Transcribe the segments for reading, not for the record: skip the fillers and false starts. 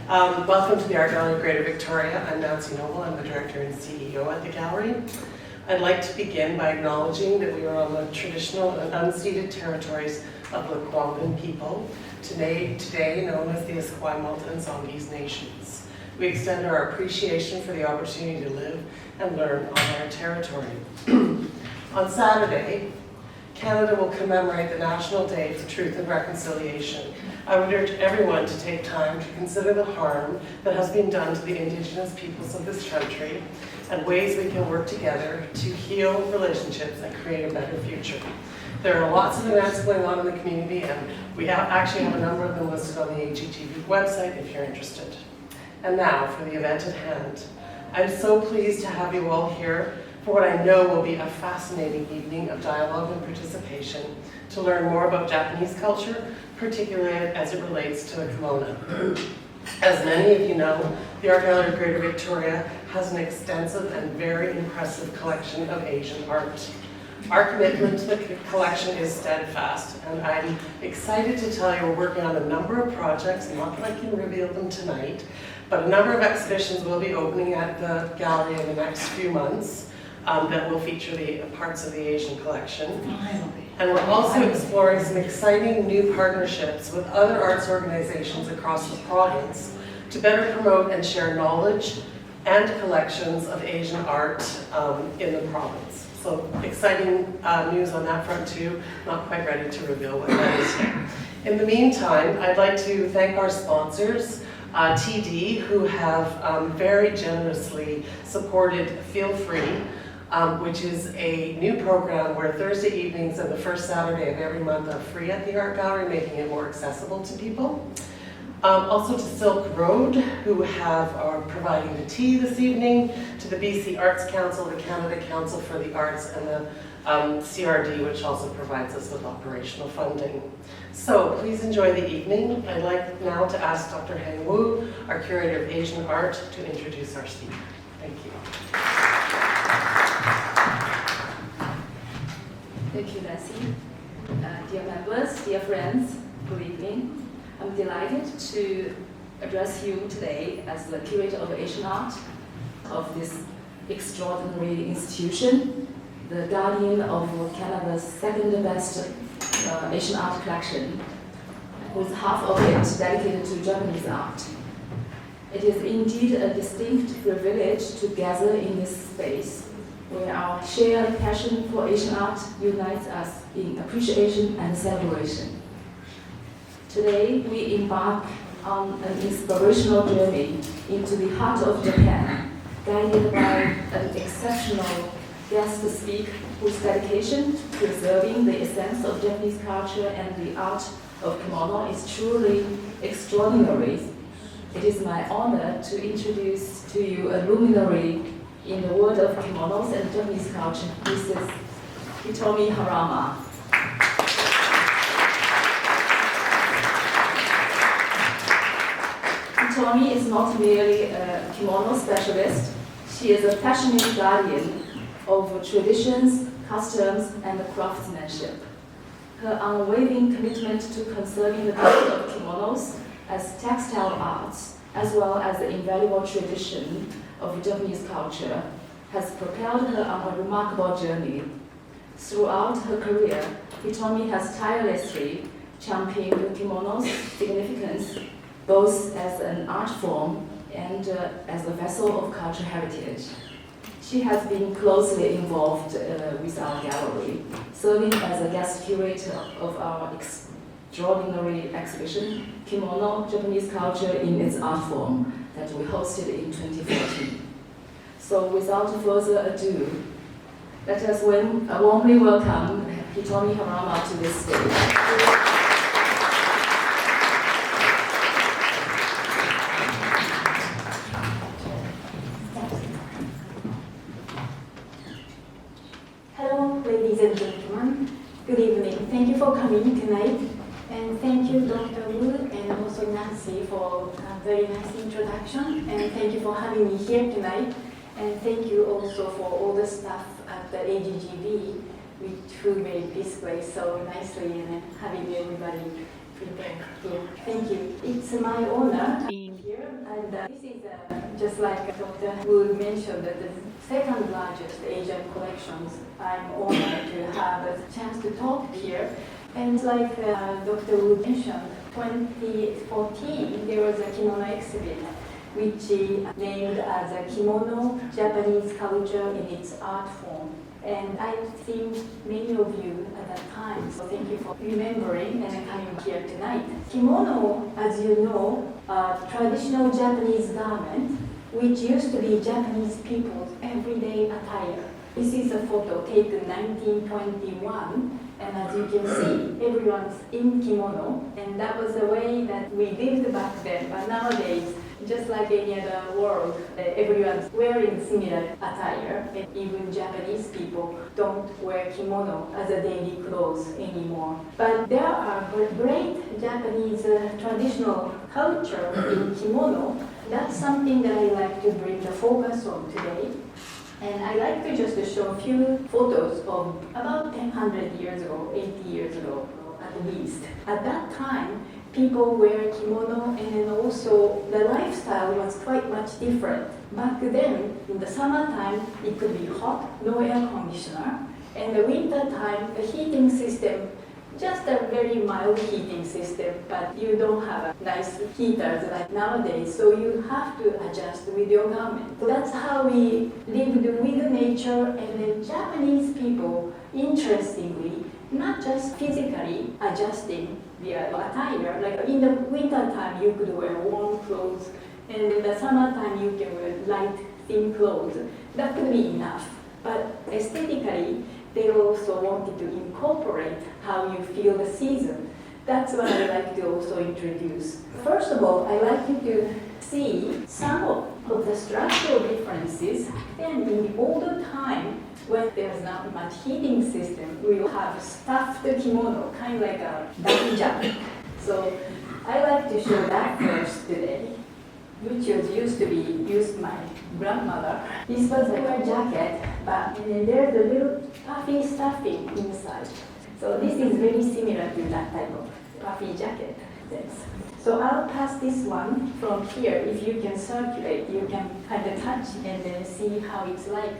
Welcome to the Art Gallery of Greater Victoria. I'm Nancy Noble. I'm the Director and CEO at the gallery. I'd like to begin by acknowledging that we are on the traditional and unceded territories of the Kwampan people, today known as the Esquimalt and Zombies nations. We extend our appreciation for the opportunity to live and learn on our territory. On Saturday, Canada will commemorate the National Day for Truth and Reconciliation. I would urge everyone to take time to consider the harm that has been done to the Indigenous peoples of this country and ways we can work together to heal relationships and create a better future. There are lots of events going on in the community, and we actually have a number of them listed on the AGGV website if you're interested. And now for the event at hand. I'm so pleased to have you all here for what I know will be a fascinating evening of dialogue and participation to learn more about Japanese culture, particularly as it relates to the kimono. As many of you know, the Art Gallery of Greater Victoria has an extensive and very impressive collection of Asian art. Our commitment to the collection is steadfast, and I'm excited to tell you we're working on a number of projects. Not that I can reveal them tonight, but a number of exhibitions will be opening at the gallery in the next few months that will feature the parts of the Asian collection. And we're also exploring some exciting new partnerships with other arts organizations across the province to better promote and share knowledge and collections of Asian art in the province. So exciting news on that front too. Not quite ready to reveal what that is yet. In the meantime, I'd like to thank our sponsors, TD, who have very generously supported Feel Free, which is a new program where Thursday evenings and the first Saturday of every month are free at the Art Gallery, making it more accessible to people. Also to Silk Road, who are providing the tea this evening, to the BC Arts Council, the Canada Council for the Arts, and the CRD, which also provides us with operational funding. So please enjoy the evening. I'd like now to ask Dr. Heng Wu, our Curator of Asian Art, to introduce our speaker. Thank you. Thank you, Nancy. Dear members, dear friends, good evening. I'm delighted to address you today as the Curator of Asian Art of this extraordinary institution, the guardian of Canada's second best Asian art collection, with half of it dedicated to Japanese art. It is indeed a distinct privilege to gather in this space where our shared passion for Asian art unites us in appreciation and celebration. Today, we embark on an inspirational journey into the heart of Japan, guided by an exceptional guest speaker whose dedication to preserving the essence of Japanese culture and the art of kimono is truly extraordinary. It is my honor to introduce to you a luminary in the world of kimonos and Japanese culture, Mrs. Hitomi Harama. Hitomi is not merely a kimono specialist, she is a passionate guardian of traditions, customs, and craftsmanship. Her unwavering commitment to conserving the beauty of kimonos as textile arts, as well as the invaluable tradition of Japanese culture, has propelled her on a remarkable journey. Throughout her career, Hitomi has tirelessly championed kimono's significance both as an art form and as a vessel of cultural heritage. She has been closely involved with our gallery, serving as a guest curator of our extraordinary exhibition, Kimono, Japanese Culture in its Art Form, that we hosted in 2014. So without further ado, let us warmly welcome Hitomi Harama to this stage. Ladies and gentlemen, good evening. Thank you for coming tonight, and thank you, Dr. Wu, and also Nancy, for a very nice introduction, and thank you for having me here tonight, and thank you also for all the staff at the AGGV, who made this place so nicely, and having everybody Thank you. It's my honor being here, and this is just like Dr. Wu mentioned, that the second largest Asian collections. I'm honored to have a chance to talk here. And like Dr. Wu mentioned, 2014 there was a kimono exhibit which he named as a Kimono Japanese culture in its art form. And I've seen many of you at that time, so thank you for remembering and coming here tonight. Kimono, as you know, a traditional Japanese garment which used to be Japanese people's everyday attire. This is a photo taken 1921, and as you can see, everyone's in kimono, and that was the way that we lived back then. But nowadays, just like any other world, everyone's wearing similar attire, and even Japanese people don't wear kimono as a daily clothes anymore. But there are great Japanese traditional culture in kimono. That's something that I like to bring the focus on today. And I like to just show a few photos of about 100 years ago, 80 years ago at least. At that time, people wear kimono, and then also the lifestyle was quite much different. Back then, in the summertime, it could be hot, no air conditioner, and the winter time, the heating system, just a very mild heating system, but you don't have a nice heaters like nowadays, so you have to adjust with your garment. So that's how we lived with nature, and the Japanese people, interestingly, not just physically adjusting their attire, like in the winter time you could wear warm clothes, and in the summertime you can wear light, thin clothes. That could be enough. But aesthetically, they also wanted to incorporate how you feel the season. That's what I like to also introduce. First of all, I like you to see some of the structural differences. Then in the older time, when there's not much heating system, we will have stuffed kimono, kind of like a daija. So I like to show that first today, which was used to be used by my grandmother. This was a jacket, but there's a little puffy stuffing inside. So this is very similar to that type of puffy jacket. Thanks. So I'll pass this one from here. If you can circulate, you can kind of touch and then see how it's like.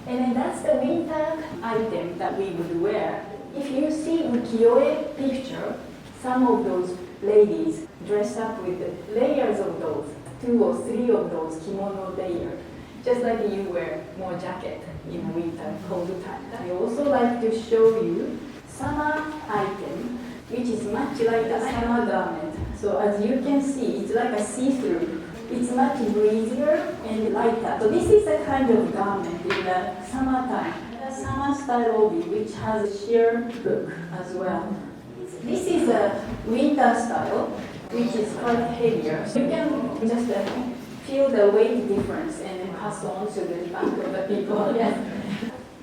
And then that's the winter item that we would wear. If you see ukiyo-e picture, some of those ladies dress up with layers of those, 2 or 3 of those kimono layers, just like you wear more jacket in winter, cold time. I also like to show you summer item, which is much like a summer garment. So as you can see, it's like a see-through. It's much breezier and lighter. So this is a kind of garment in the summertime. The summer style obi, which has a sheer look as well. This is a winter style, which is quite heavier. So you can just feel the weight difference and pass on to the back of the people. Yes.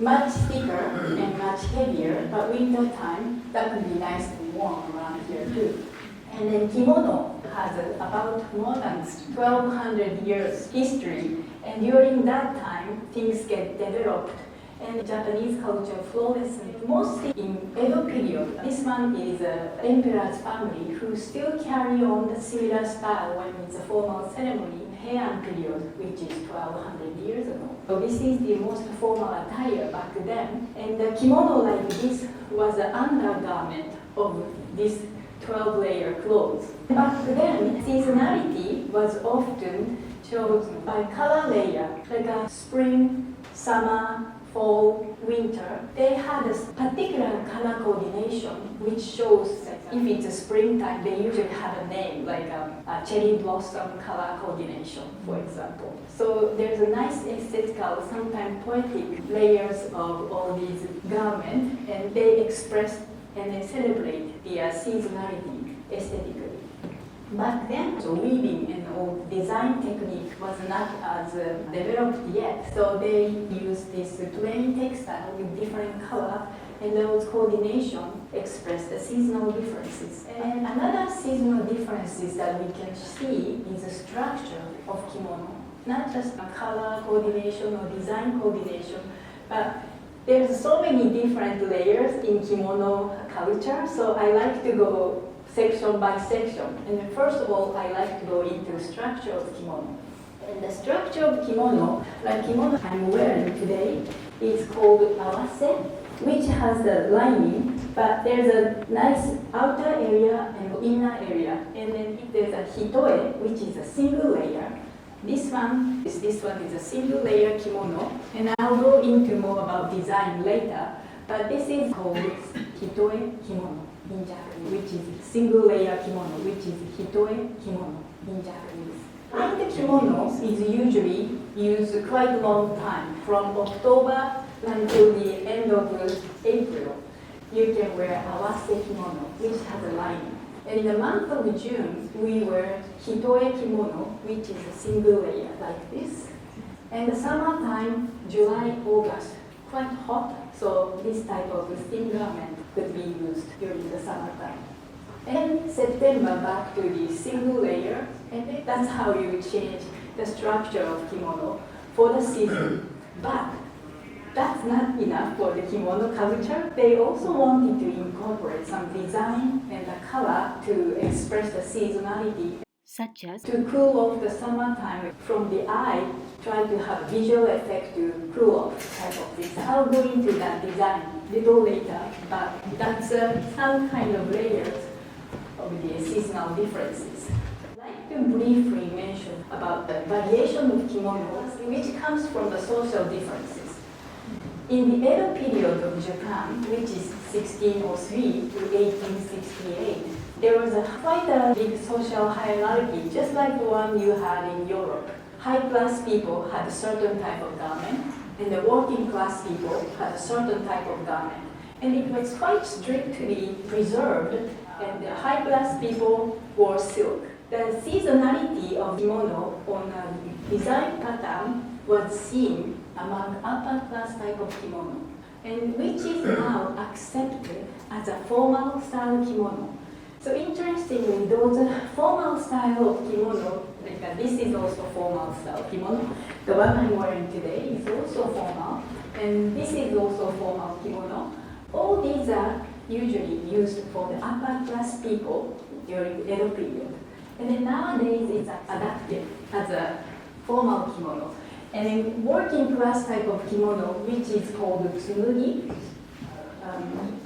Much thicker and much heavier, but winter time, that would be nice and warm around here too. And then kimono has about more than 1,200 years history, and during that time, things get developed and Japanese culture flourished, mostly in Edo period. This one is an emperor's family who still carry on the similar style when it's a formal ceremony in Heian period, which is 1,200 years ago. So this is the most formal attire back then, and the kimono like this was an undergarment of this 12-layer clothes. Back then, seasonality was often chosen by color layer, like a spring, summer, fall, winter. They had a particular color coordination, which shows that if it's a springtime, they usually have a name, like a cherry blossom color coordination, for example. So there's a nice aesthetical, sometimes poetic layers of all these garments, and they express and they celebrate the seasonality aesthetically. Back then, so weaving and all design technique was not as developed yet, so they used this plain textile with different color, and those coordination express the seasonal differences. And another seasonal differences that we can see is the structure of kimono, not just a color coordination or design coordination, but there's so many different layers in kimono culture, so I like to go section by section. And first of all, I like to go into structure of kimono. And the structure of kimono, like kimono I'm wearing today, is called awase, which has the lining, but there's a nice outer area and inner area. And then there's a hitoe, which is a single layer. This one is a single layer kimono, and I'll go into more about design later. But this is called hitoe kimono in Japanese, which is single layer kimono, which is hitoe kimono in Japanese. And the kimono is usually used quite a long time, from October until the end of April. You can wear awase kimono, which has a lining. And in the month of June, we wear hitoe kimono, which is a single layer like this. And the summertime, July, August, quite hot, so this type of thin garment could be used during the summertime. And September, back to the single layer, and that's how you change the structure of kimono for the season. But that's not enough for the kimono culture. They also wanted to incorporate some design and the color to express the seasonality, such as to cool off the summertime from the eye, try to have visual effect to cool off type of things. I'll go into that design a little later, but that's some kind of layers of the seasonal differences. I'd like to briefly mention about the variation of kimonos, which comes from the social differences. In the Edo period of Japan, which is 1603 to 1868, there was quite a big social hierarchy, just like the one you had in Europe. High-class people had a certain type of garment, and the working-class people had a certain type of garment. And it was quite strictly preserved, and the high-class people wore silk. The seasonality of kimono on a design pattern was seen among upper-class type of kimono, and which is now accepted as a formal style kimono. So interestingly, those formal style of kimono, like this is also formal style kimono. The one I'm wearing today is also formal, and this is also formal kimono. All these are usually used for the upper class people during the Edo period. And then nowadays it's adapted as a formal kimono. And in working class type of kimono, which is called tsunugi,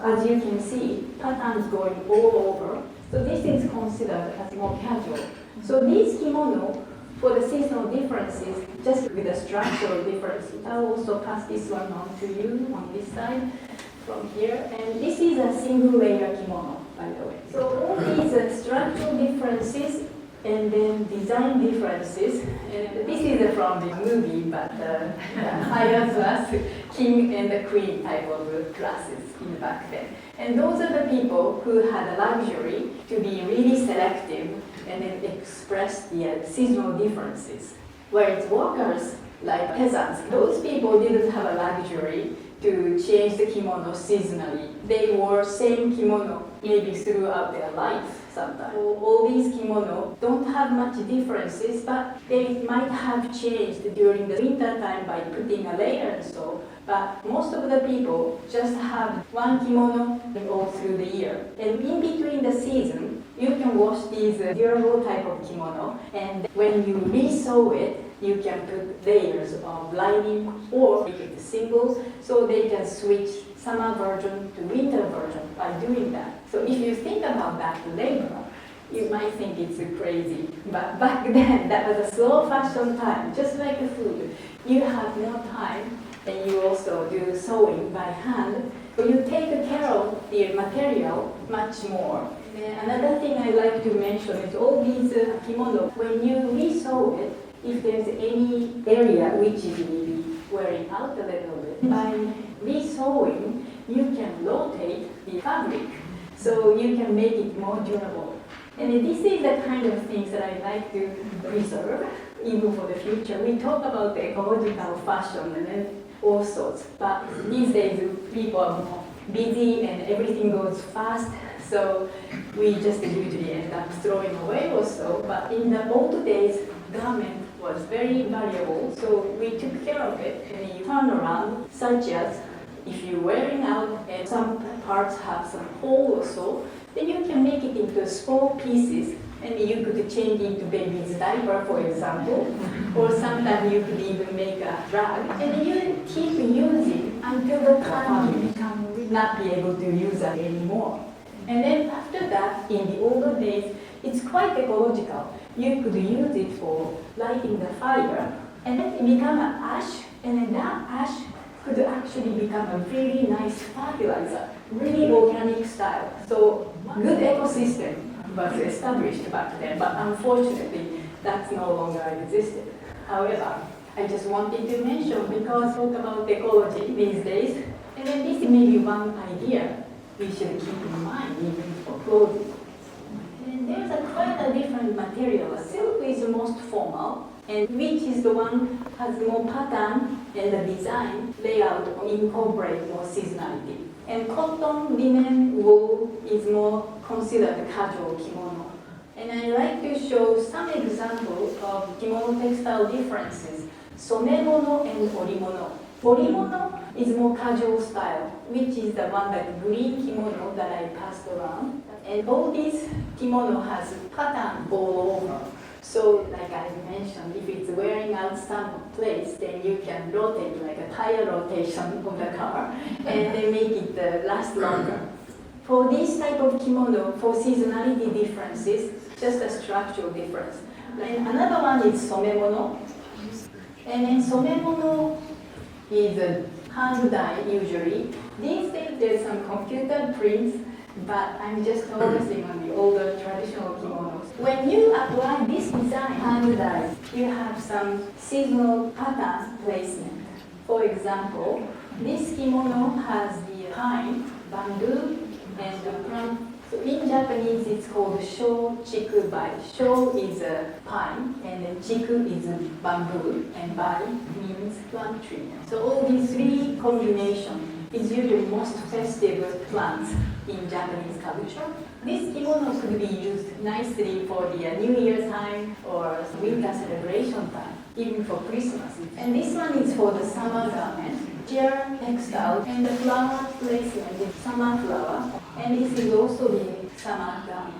as you can see, patterns going all over. So this is considered as more casual. So these kimono, for the seasonal differences, just with the structural differences, I'll also pass this one on to you on this side from here. And this is a single layer kimono, by the way. So all these structural differences and then design differences. And this is from the movie, but higher class, king and the queen type of classes in back then. And those are the people who had the luxury to be really selective and then express the seasonal differences. Whereas workers, like peasants, those people didn't have a luxury to change the kimono seasonally. They wore same kimono maybe throughout their life sometimes. All these kimono don't have much differences, but they might have changed during the winter time by putting a layer and so. But most of the people just have one kimono all through the year. And in between the season, you can wash these durable type of kimono, and when you re-sew it, you can put layers of lining or make it single, so they can switch summer version to winter version by doing that. So if you think about that labor, you might think it's crazy. But back then, that was a slow fashion time, just like the food. You have no time, and you also do sewing by hand, so you take care of the material much more. Another thing I like to mention is all these kimono, when you re-sew it, if there's any area which is maybe wearing out a little bit, by re-sewing, you can rotate the fabric, so you can make it more durable. And this is the kind of things that I like to preserve, even for the future. We talk about the ecological fashion and then all sorts, but these days people are more busy and everything goes fast, so we just usually end up throwing away also. But in the old days, garment was very valuable, so we took care of it, and you turn around, such as if you're wearing out some parts have some hole or so, then you can make it into small pieces and you could change into baby's diaper, for example, or sometimes you could even make a rug, and you keep using until the time you become not be able to use it anymore. And then after that, in the older days, it's quite ecological. You could use it for lighting the fire, and then it become an ash, and then that ash could actually become a really nice fertilizer, really organic style. So good ecosystem was established back then, but unfortunately, that's no longer existed. However, I just wanted to mention because talk about ecology these days, and then this may be one idea we should keep in mind even for clothing. And there's quite a different material. Silk is the most formal, and which is the one has more pattern and the design layout incorporate more seasonality. And cotton, linen, wool is more considered casual kimono. And I like to show some examples of kimono textile differences, somemono and orimono. Orimono is more casual style, which is the one that green kimono that I passed around. And all these kimono has pattern all over. So like I mentioned, if it's wearing out some place, then you can rotate like a tire rotation of the car and then make it last longer. For this type of kimono, for seasonality differences, just a structural difference. And another one is somemono. And then somemono is a hand dye usually. These days there's some computer prints, but I'm just focusing on the older traditional kimonos. When you apply this design, hand dye, you have some seasonal pattern placement. For example, this kimono has the pine, bamboo, and the plant. So in Japanese, it's called sho chiku bai. Sho is a pine, and then chiku is a bamboo, and bai means plant tree. So all these three combinations is usually most festive plants in Japanese culture. This kimono could be used nicely for the New Year time or winter celebration time, even for Christmas. And this one is for the summer garment. Here, textile, and the flower placement is summer flower, and this is also the summer garment.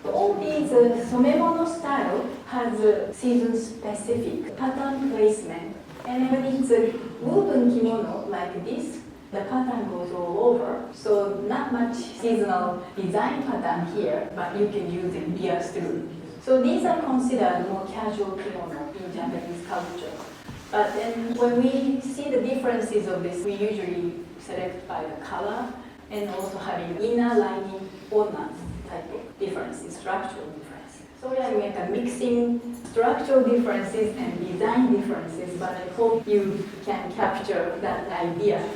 All these somemono style has a season-specific pattern placement, and when it's a woven kimono like this, the pattern goes all over, so not much seasonal design pattern here, but you can use it years through. So these are considered more casual kimono in Japanese culture. But then when we see the differences of this, we usually select by the color and also having inner lining ornaments type of differences, structural differences. So we are like mixing structural differences and design differences, but I hope you can capture that idea.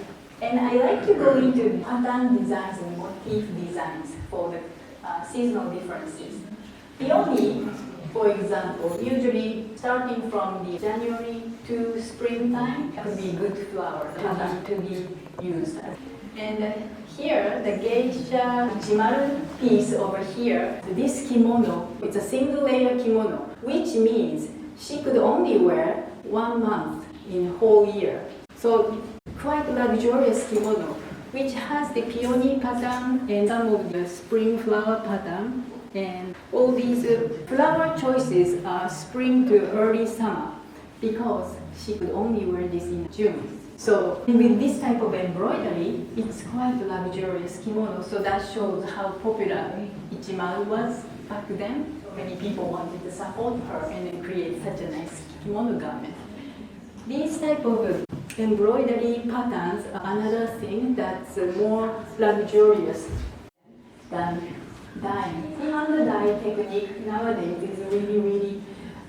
And I like to go into pattern designs and motif designs for the seasonal differences. Peony, for example, usually starting from the January to springtime could be good flower pattern to be used. And here, the geisha jimaru piece over here, this kimono, it's a single layer kimono, which means she could only wear 1 month in whole year. So quite luxurious kimono, which has the peony pattern and some of the spring flower pattern. And all these flower choices are spring to early summer because she could only wear this in June. So with this type of embroidery, it's quite a luxurious kimono. So that shows how popular Ichimaru was back then. Many people wanted to support her and then create such a nice kimono garment. These type of embroidery patterns are another thing that's more luxurious than dyeing. Hand dye technique nowadays is really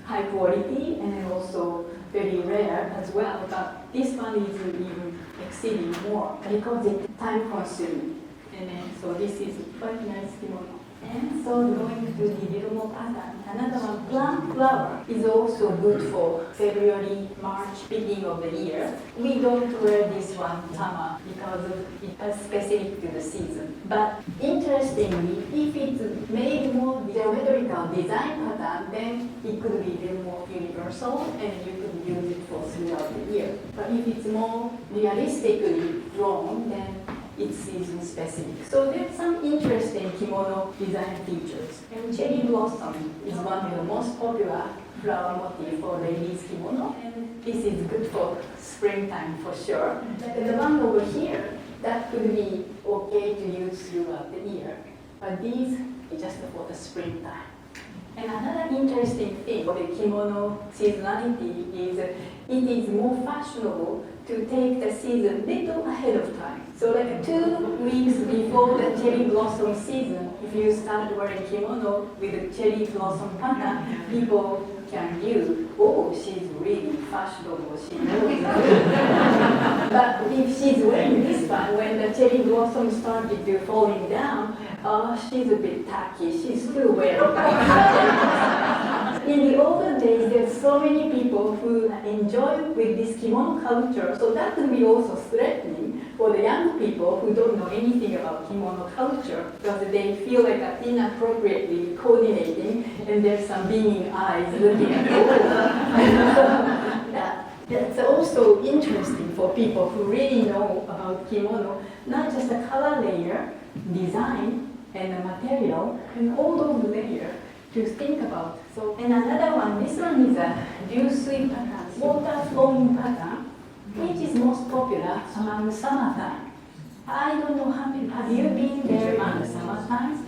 high quality and also very rare as well, but this one is even exceeding more because it's time consuming. And then, so this is quite nice kimono. And so going to the little more pattern, another one, plant flower is also good for February, March, beginning of the year. We don't wear this one summer because it's specific to the season. But interestingly, if it's made more geometrical design pattern, then it could be a little more universal and you could use it for throughout the year. But if it's more realistically drawn, then it's season specific. So there's some interesting kimono design features. And cherry blossom is one of the most popular flower motif for ladies kimono, and this is good for springtime for sure. The one over here, that could be okay to use throughout the year, but these is just for the springtime. And another interesting thing for the kimono seasonality is it is more fashionable to take the season little ahead of time. So like 2 weeks before the cherry blossom season, if you start wearing kimono with the cherry blossom pattern, people can view, oh, she's really fashionable, she knows. But if she's wearing this one, when the cherry blossom started to falling down, she's a bit tacky, she's still wearing that. In the olden days, there's so many people who enjoy with this kimono culture, so that could be also threatening for the young people who don't know anything about kimono culture, because they feel like inappropriately coordinating, and there's some beaming eyes looking at That's also interesting for people who really know about kimono, not just the color layer, design, and the material, and all those layers to think about. So, and another one, this one is a ryusui pattern, water flowing pattern, which is most popular among summertime. I don't know have you been there among the summertime?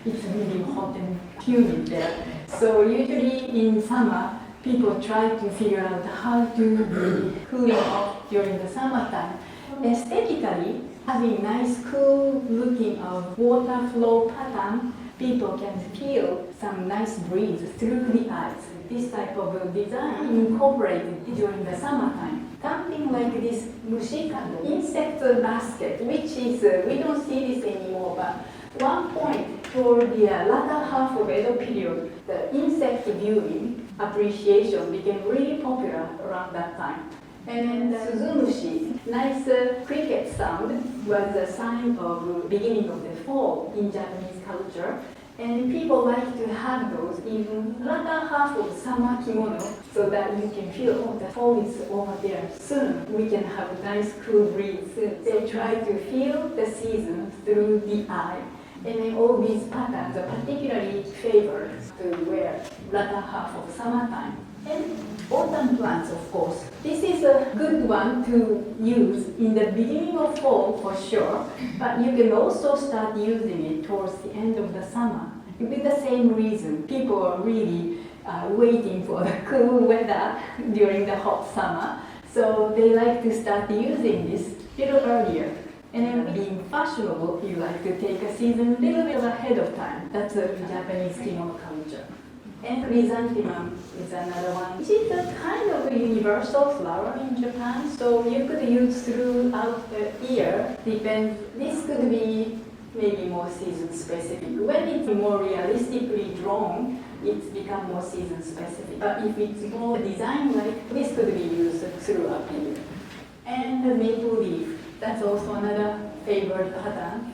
It's really hot and humid there. So usually in summer, people try to figure out how to be cooling off during the summertime. Aesthetically, having nice cool looking water flow pattern, people can feel some nice breeze through the eyes. This type of design incorporated during the summertime. Something like this mushikado, insect basket, which is, we don't see this anymore, but one point toward the latter half of Edo period, the insect viewing appreciation became really popular around that time. And then the suzumushi, nice cricket sound, was a sign of beginning of the fall in Japanese culture. And people like to have those in latter half of summer kimono, so that you can feel, oh, the fall is over there soon. We can have a nice cool breeze soon. They try to feel the season through the eye. And then all these patterns are particularly favored to wear latter half of summertime. And autumn plants, of course. This is a good one to use in the beginning of fall for sure, but you can also start using it towards the end of the summer. With the same reason, people are really waiting for the cool weather during the hot summer, so they like to start using this a little earlier. And then being fashionable, you like to take a season a little bit ahead of time. That's a Japanese kimono culture. And chrysanthemum is another one. Which is a kind of a universal flower in Japan, so you could use throughout the year. Depends. This could be maybe more season specific. When it's more realistically drawn, it's become more season specific. But if it's more design-like, this could be used throughout the year. And the maple leaf. That's also another favorite pattern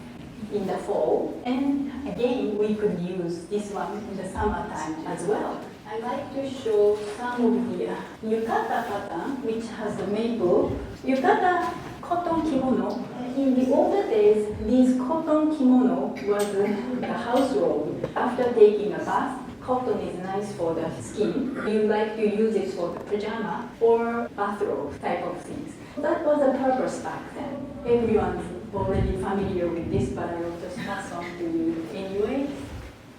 in the fall. And again, we could use this one in the summertime as well. I like to show some of the yukata pattern, which has the maple. Yukata cotton kimono. In the older days, this cotton kimono was the house robe. After taking a bath, cotton is nice for the skin. You like to use it for the pajama or bathrobe type of things. That was the purpose back then. Everyone's already familiar with this, but I will just pass on to you anyway.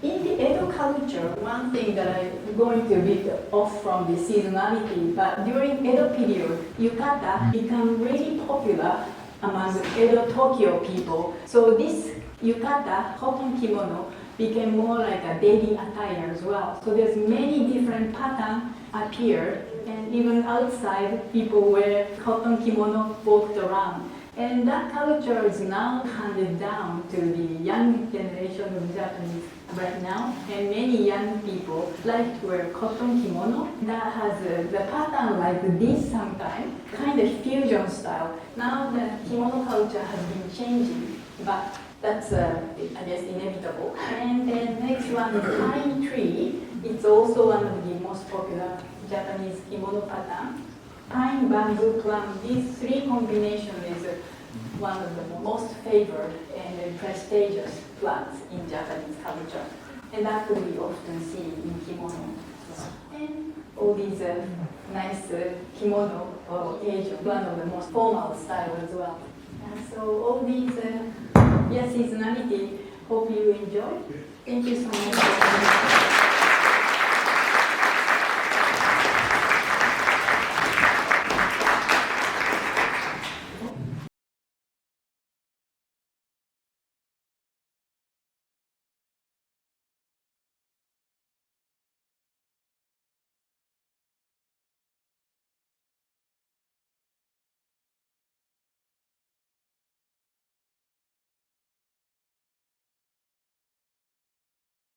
In the Edo culture, one thing that I'm going to bit off from the seasonality, but during Edo period, yukata became really popular among Edo Tokyo people. So this yukata, cotton kimono, became more like a daily attire as well. So there's many different patterns appeared, and even outside, people wear cotton kimono walked around. And that culture is now handed down to the young generation of Japanese right now. And many young people like to wear cotton kimono that has the pattern like this sometimes, kind of fusion style. Now the kimono culture has been changing, but that's, I guess, inevitable. And then next one is pine tree. It's also one of the most popular Japanese kimono pattern. Pine, bamboo, plum, these three combinations is one of the most favored and prestigious plants in Japanese culture. And that we often see in kimono. And all these nice kimono or Asian, one of the most formal style as well. And so all these seasonality, hope you enjoy. Thank you so much.